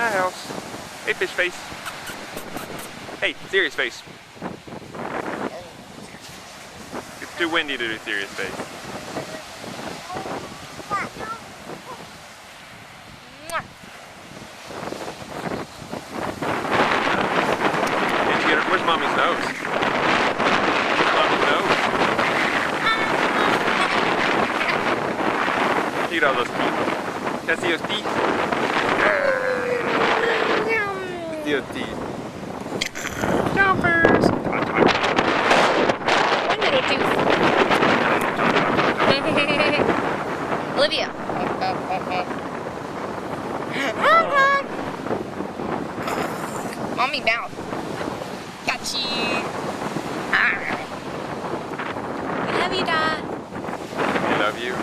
my house. Hey, fish face. Hey, serious face. It's too windy to do serious face. Did you get her? Where's Mommy's nose? Where's Mommy's nose? Look at all those teeth. Can I see those teeth? See those teeth. Jumpers! One little tooth. Olivia. Mommy bounce. Got you. I love you, Dad. I love you.